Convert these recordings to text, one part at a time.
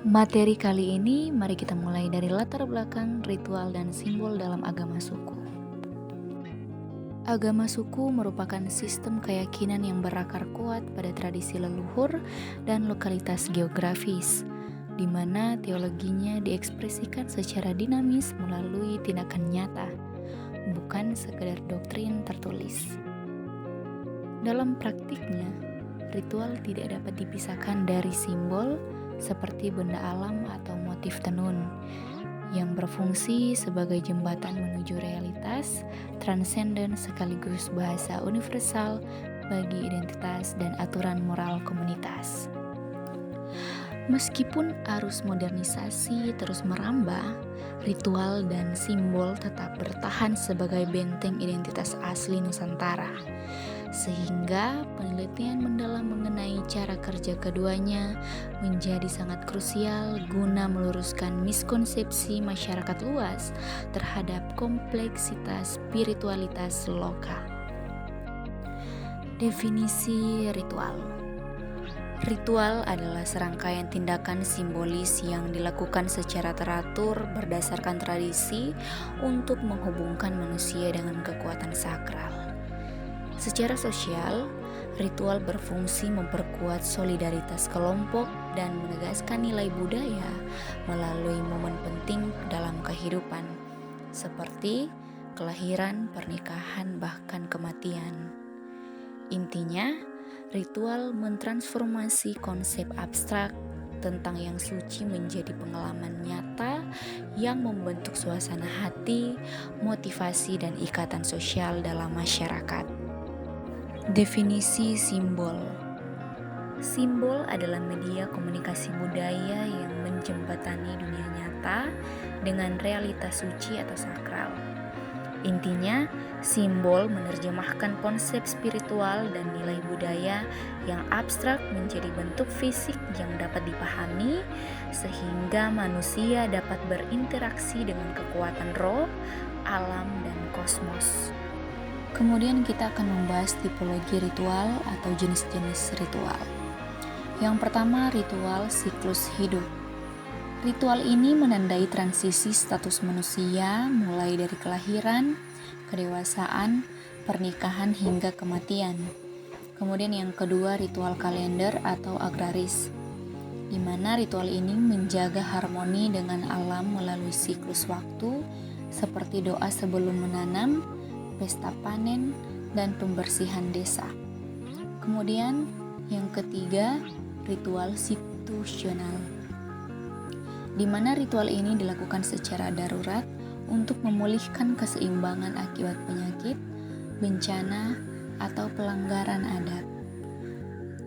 Materi kali ini, mari kita mulai dari latar belakang, ritual, dan simbol dalam agama suku. Agama suku merupakan sistem keyakinan yang berakar kuat pada tradisi leluhur dan lokalitas geografis, di mana teologinya diekspresikan secara dinamis melalui tindakan nyata, bukan sekedar doktrin tertulis. Dalam praktiknya, ritual tidak dapat dipisahkan dari simbol seperti benda alam atau motif tenun yang berfungsi sebagai jembatan menuju realitas transenden sekaligus bahasa universal bagi identitas dan aturan moral komunitas. Meskipun arus modernisasi terus merambah, ritual dan simbol tetap bertahan sebagai benteng identitas asli Nusantara. Sehingga penelitian mendalam mengenai cara kerja keduanya menjadi sangat krusial guna meluruskan miskonsepsi masyarakat luas terhadap kompleksitas spiritualitas lokal. Definisi ritual. Ritual adalah serangkaian tindakan simbolis yang dilakukan secara teratur berdasarkan tradisi untuk menghubungkan manusia dengan kekuatan sakral. Secara sosial, ritual berfungsi memperkuat solidaritas kelompok dan menegaskan nilai budaya melalui momen penting dalam kehidupan, seperti kelahiran, pernikahan, bahkan kematian. Intinya, ritual mentransformasi konsep abstrak tentang yang suci menjadi pengalaman nyata yang membentuk suasana hati, motivasi, dan ikatan sosial dalam masyarakat. Definisi simbol. Simbol adalah media komunikasi budaya yang menjembatani dunia nyata dengan realitas suci atau sakral. Intinya, simbol menerjemahkan konsep spiritual dan nilai budaya yang abstrak menjadi bentuk fisik yang dapat dipahami, sehingga manusia dapat berinteraksi dengan kekuatan roh, alam, dan kosmos. Kemudian kita akan membahas tipologi ritual atau jenis-jenis ritual. Yang pertama, ritual siklus hidup. Ritual ini menandai transisi status manusia mulai dari kelahiran, kedewasaan, pernikahan hingga kematian. Kemudian yang kedua, ritual kalender atau agraris, di mana ritual ini menjaga harmoni dengan alam melalui siklus waktu seperti doa sebelum menanam, pesta panen, dan pembersihan desa. Kemudian yang ketiga, ritual situasional, di mana ritual ini dilakukan secara darurat untuk memulihkan keseimbangan akibat penyakit, bencana, atau pelanggaran adat.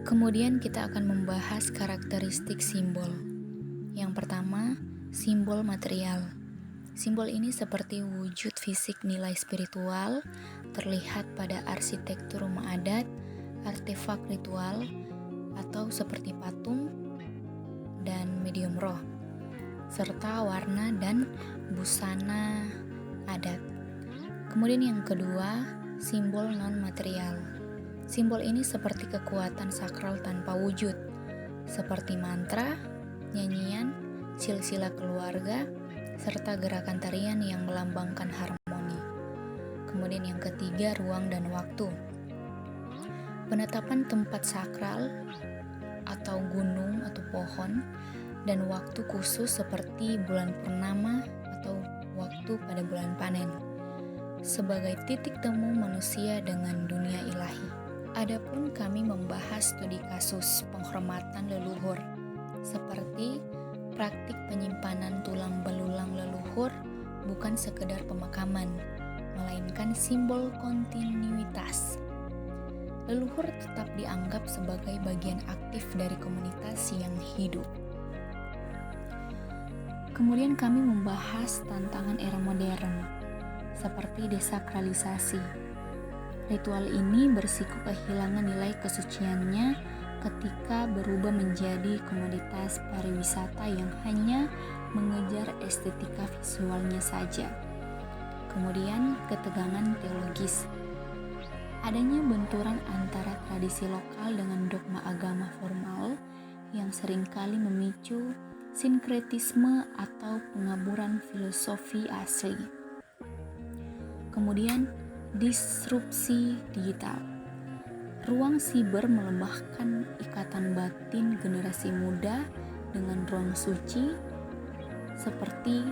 Kemudian kita akan membahas karakteristik simbol. Yang pertama, simbol material. Simbol ini seperti wujud fisik nilai spiritual, terlihat pada arsitektur rumah adat, artefak ritual, atau seperti patung dan medium roh, serta warna dan busana adat. Kemudian yang kedua, simbol non-material. Simbol ini seperti kekuatan sakral tanpa wujud, seperti mantra, nyanyian, silsilah keluarga, serta gerakan tarian yang melambangkan harmoni. Kemudian yang ketiga, ruang dan waktu. Penetapan tempat sakral atau gunung atau pohon dan waktu khusus seperti bulan purnama atau waktu pada bulan panen sebagai titik temu manusia dengan dunia ilahi. Adapun kami membahas studi kasus penghormatan leluhur seperti praktik penyimpanan tulang belulang leluhur bukan sekedar pemakaman, melainkan simbol kontinuitas. Leluhur tetap dianggap sebagai bagian aktif dari komunitas yang hidup. Kemudian kami membahas tantangan era modern, seperti desakralisasi. Ritual ini bersiko kehilangan nilai kesuciannya ketika berubah menjadi komoditas pariwisata yang hanya mengejar estetika visualnya saja. Kemudian ketegangan teologis. Adanya benturan antara tradisi lokal dengan dogma agama formal yang seringkali memicu sinkretisme atau pengaburan filosofi asli. Kemudian, disrupsi digital. Ruang siber melemahkan ikatan batin generasi muda dengan ruang suci seperti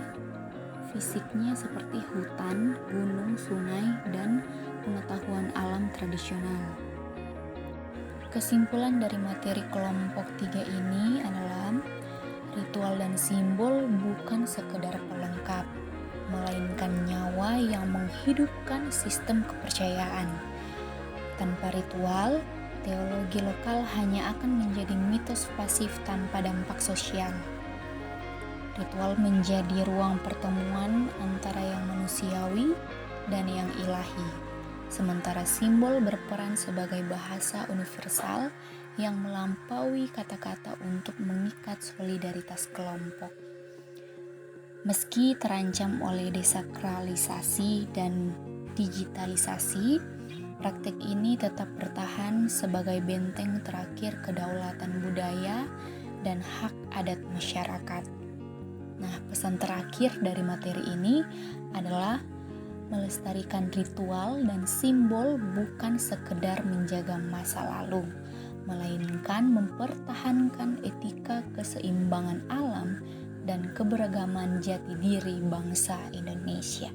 fisiknya seperti hutan, gunung, sungai, dan pengetahuan alam tradisional. Kesimpulan dari materi kelompok 3 ini adalah ritual dan simbol bukan sekedar pelengkap, melainkan nyawa yang menghidupkan sistem kepercayaan. Tanpa ritual, teologi lokal hanya akan menjadi mitos pasif tanpa dampak sosial. Ritual menjadi ruang pertemuan antara yang manusiawi dan yang ilahi, sementara simbol berperan sebagai bahasa universal yang melampaui kata-kata untuk mengikat solidaritas kelompok. Meski terancam oleh desakralisasi dan digitalisasi, praktik ini tetap bertahan sebagai benteng terakhir kedaulatan budaya dan hak adat masyarakat. Nah, pesan terakhir dari materi ini adalah melestarikan ritual dan simbol bukan sekedar menjaga masa lalu, melainkan mempertahankan etika keseimbangan alam dan keberagaman jati diri bangsa Indonesia.